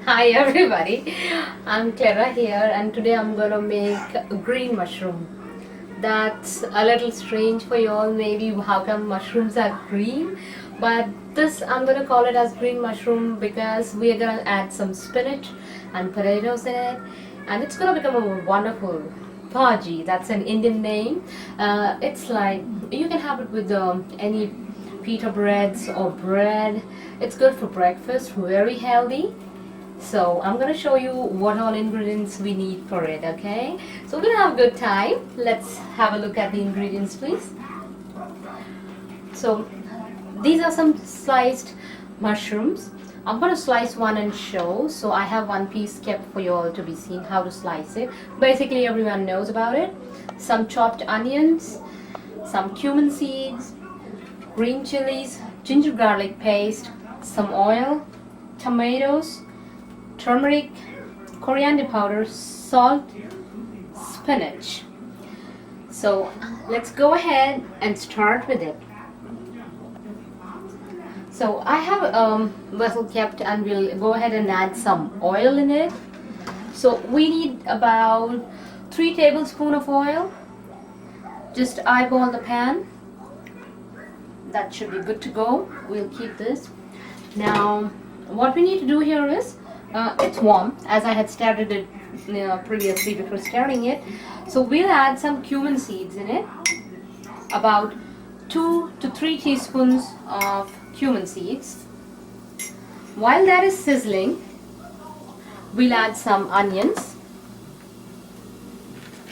Hi everybody, I'm Clara here and today I'm gonna make a green mushroom. That's a little strange for you all, maybe how come mushrooms are green, but this I'm gonna call it as green mushroom because we are gonna add some spinach and potatoes in it, and it's gonna become a wonderful bhaji. That's an Indian name. It's like you can have it with any pita breads or bread. It's good for breakfast, very healthy. So I'm gonna show you what all ingredients we need for it, okay? So we're gonna have a good time. Let's have a look at the ingredients, please. So these are some sliced mushrooms. I'm gonna slice one and show. So I have one piece kept for you all to be seen how to slice it. Basically everyone knows about it. Some chopped onions, some cumin seeds, green chilies, ginger garlic paste, some oil, tomatoes, turmeric, coriander powder, salt, spinach. So let's go ahead and start with it. So I have a vessel kept and we'll go ahead and add some oil in it. So we need about 3 tablespoons of oil. Just eyeball the pan. That should be good to go. We'll keep this. Now what we need to do here is it's warm, as I had started it previously before starting it. So we'll add some cumin seeds in it, about 2 to 3 teaspoons of cumin seeds. While that is sizzling, we'll add some onions.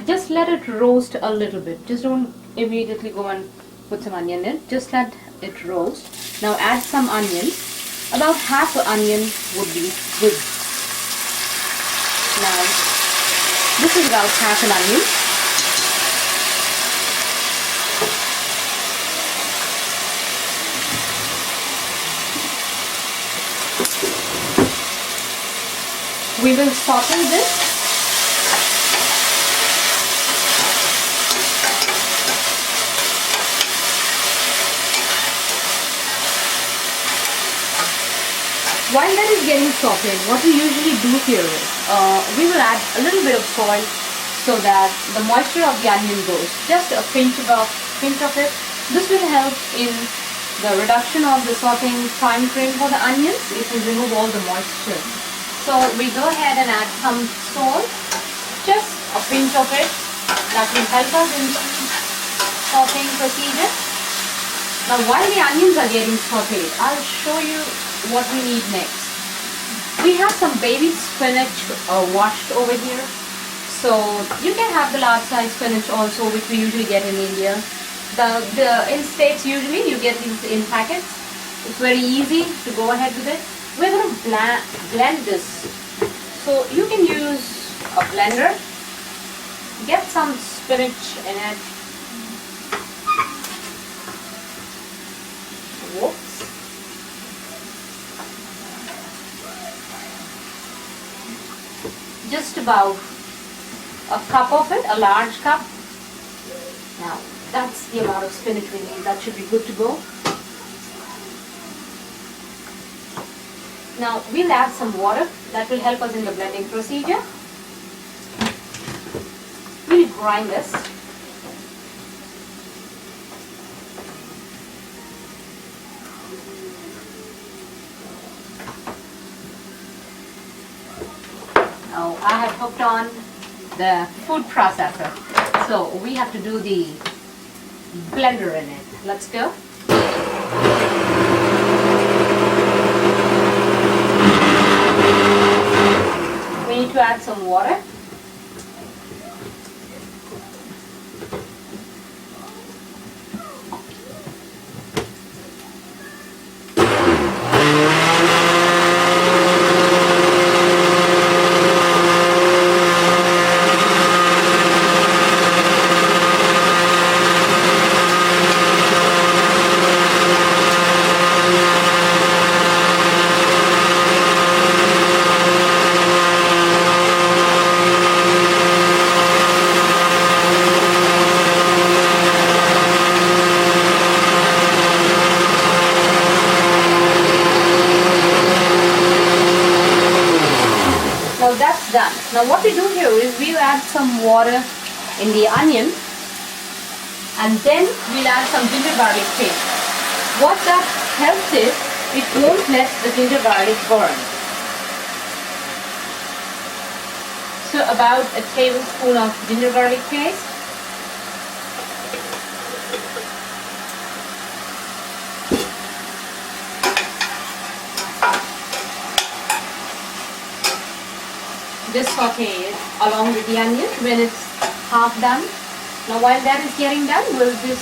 Just let it roast a little bit. Just don't immediately go and put some onion in. Just let it roast. Now add some onions. About half an onion would be good. Now, this is about half an onion. We will saute this. While that is getting sauteed, what we usually do here is we will add a little bit of salt so that the moisture of the onion goes. Just a pinch of it. This will help in the reduction of the sauteing time frame for the onions. It will remove all the moisture. So we go ahead and add some salt, just a pinch of it. That will help us in sauteing procedure. Now while the onions are getting sauteed, I'll show you what we need next. We have some baby spinach washed over here. So you can have the large size spinach also, which we usually get in India. In States usually you get these in packets. It's very easy to go ahead with it. We're going to blend this. So you can use a blender. Get some spinach in it. Whoops. Just about a cup of it, a large cup. Now that's the amount of spinach we need. That should be good to go. Now we'll add some water. That will help us in the blending procedure. We'll grind this. Now I have hooked on the food processor. So we have to do the blender in it. Let's go. We need to add some water. done. Now what we do here is we add some water in the onion, and then we'll add some ginger garlic paste. What that helps is it won't let the ginger garlic burn. So about a tablespoon of ginger garlic paste. Just saute it along with the onion when it's half done. Now while that is getting done, we'll just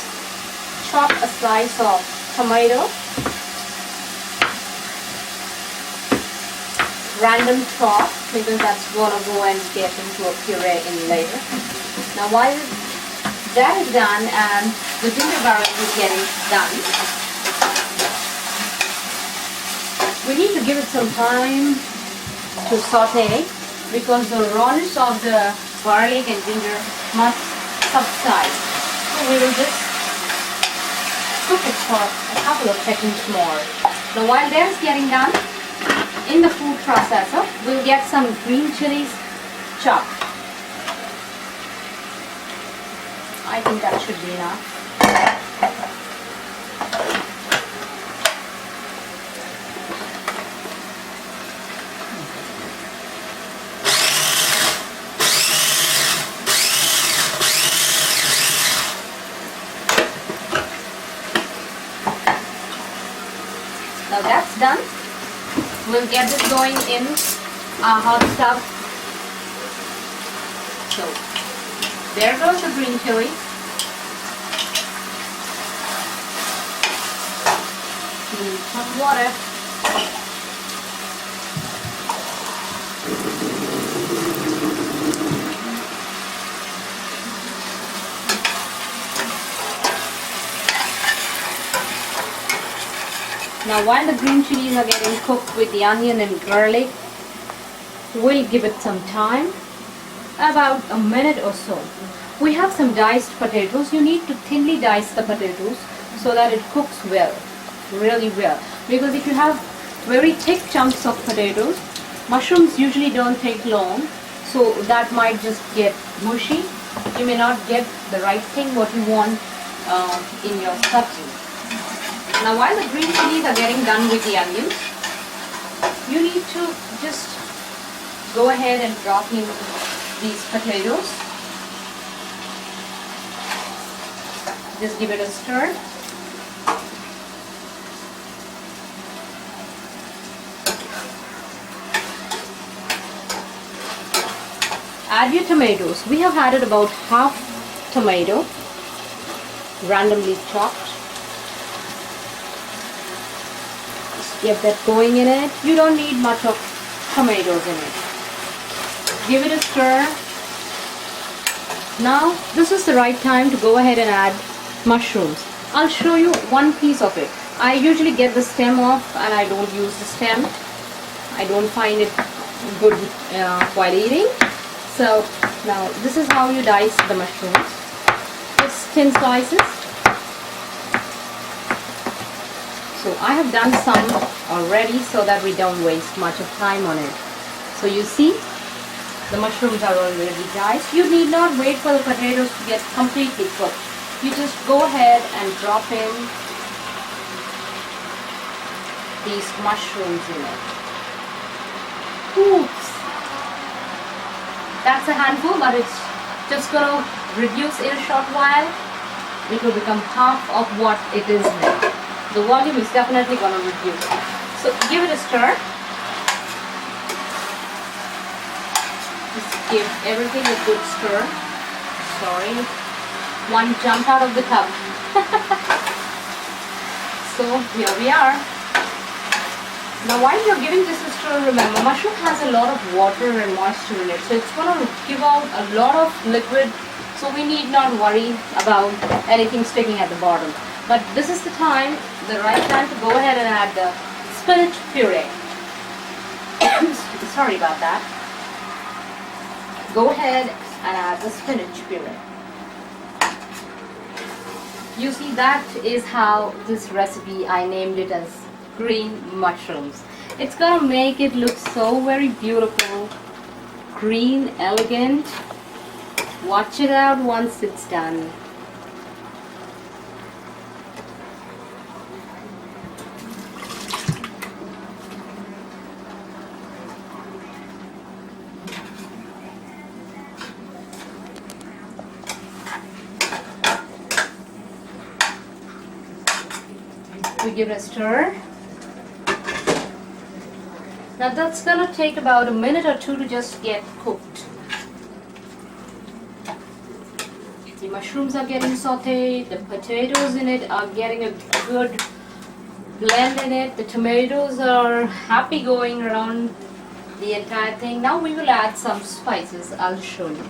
chop a slice of tomato. Random chop, because that's going to go and get into a puree in later. Now while that is done and the ginger garlic is getting done, we need to give it some time to saute, because the rawness of the garlic and ginger must subside. So we will just cook it for a couple of seconds more. Now while that is getting done, in the food processor, we'll get some green chilies chopped. I think that should be enough. Now that's done. We'll get this going in our hot stove. So there goes the green chili. Need some water. Now while the green chilies are getting cooked with the onion and garlic, we'll give it some time, about a minute or so. We have some diced potatoes. You need to thinly dice the potatoes so that it cooks well, really well. Because if you have very thick chunks of potatoes, mushrooms usually don't take long, so that might just get mushy. You may not get the right thing what you want in your sabji. Now while the green chilies are getting done with the onions, you need to just go ahead and drop in these potatoes. Just give it a stir. Add your tomatoes. We have added about half tomato, randomly chopped. Get that going in it. You don't need much of tomatoes in it. Give it a stir. Now this is the right time to go ahead and add mushrooms. I'll show you one piece of it. I usually get the stem off and I don't use the stem. I don't find it good while eating. So now this is how you dice the mushrooms. Just thin slices. So I have done some already so that we don't waste much of time on it. So you see, the mushrooms are already diced. You need not wait for the potatoes to get completely cooked. You just go ahead and drop in these mushrooms in it. Oops! That's a handful, but it's just going to reduce in a short while. It will become half of what it is now. The volume is definitely going to reduce. So give it a stir. Just give everything a good stir. Sorry, one jumped out of the tub. So here we are. Now while you're giving this a stir, remember mushroom has a lot of water and moisture in it. So it's going to give out a lot of liquid. So we need not worry about anything sticking at the bottom. But this is the time, the right time to go ahead and add the spinach puree. Sorry about that. Go ahead and add the spinach puree. You see, that is how this recipe, I named it as green mushrooms. It's gonna make it look so very beautiful, green, elegant. Watch it out once it's done. We give it a stir. Now that's gonna take about a minute or two to just get cooked. The mushrooms are getting sauteed, the potatoes in it are getting a good blend in it, the tomatoes are happy going around the entire thing. Now we will add some spices. I'll show you.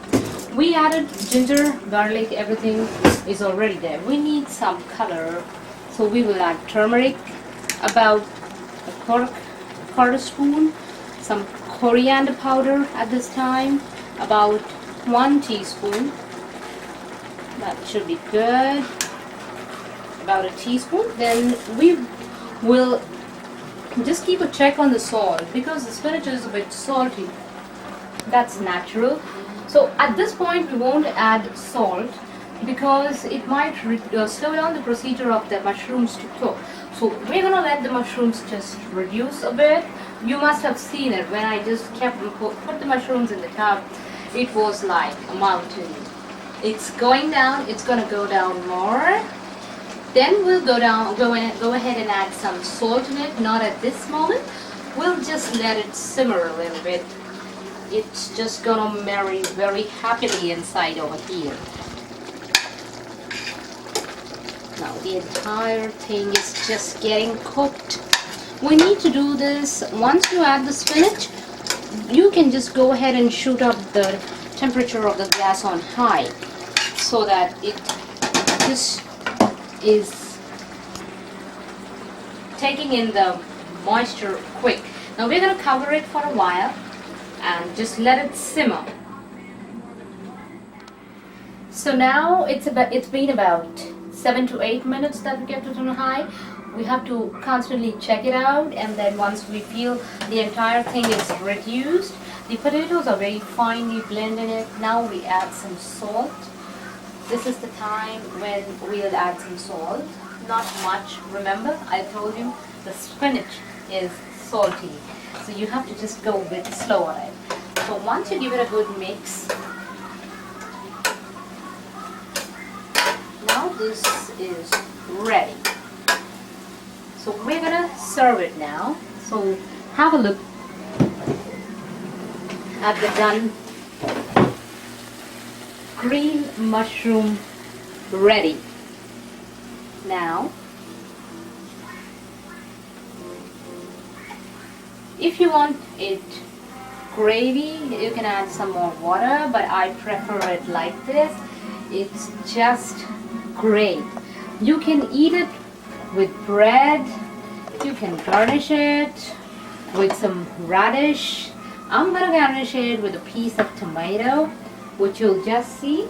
We added ginger, garlic, everything is already there. We need some color. So we will add turmeric, about a quarter spoon, some coriander powder at this time, about 1 teaspoon. That should be good. About a teaspoon. Then we will just keep a check on the salt because the spinach is a bit salty. That's natural. So at this point we won't add salt because it might slow down the procedure of the mushrooms to cook. So we're gonna let the mushrooms just reduce a bit. You must have seen it when I just put the mushrooms in the tub. It was like a mountain. It's going down. It's gonna go down more. Then we'll go ahead and add some salt in it. Not at this moment. We'll just let it simmer a little bit. It's just gonna marry very happily inside over here. Now the entire thing is just getting cooked. We need to do this once you add the spinach. You can just go ahead and shoot up the temperature of the gas on high so that it just is taking in the moisture quick. Now we're going to cover it for a while and just let it simmer. So now it's been about 7 to 8 minutes that we kept it on high. We have to constantly check it out, and then once we feel the entire thing is reduced, the potatoes are very finely blended in it. Now we add some salt. This is the time when we'll add some salt. Not much. Remember, I told you the spinach is salty, so you have to just go a bit slow on it. So once you give it a good mix, now this is ready. So we're gonna serve it now. So have a look at the done green mushroom ready. Now, if you want it gravy, you can add some more water, but I prefer it like this. It's just great. You can eat it with bread. You can garnish it with some radish. I'm gonna garnish it with a piece of tomato, which you'll just see.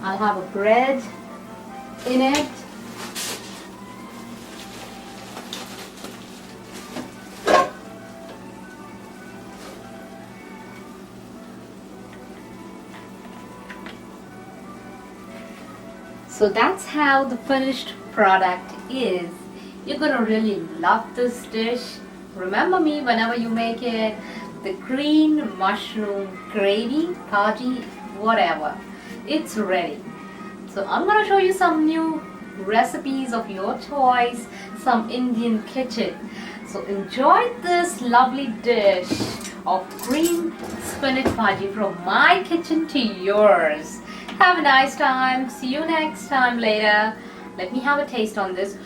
I'll have a bread in it. So that's how the finished product is. You're gonna really love this dish. Remember me whenever you make it. The green mushroom gravy, bhaji, whatever. It's ready. So I'm gonna show you some new recipes of your choice, some Indian kitchen. So enjoy this lovely dish of green spinach bhaji from my kitchen to yours. Have a nice time. See you next time later. Let me have a taste on this.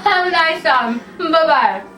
Have a nice time. Bye-bye.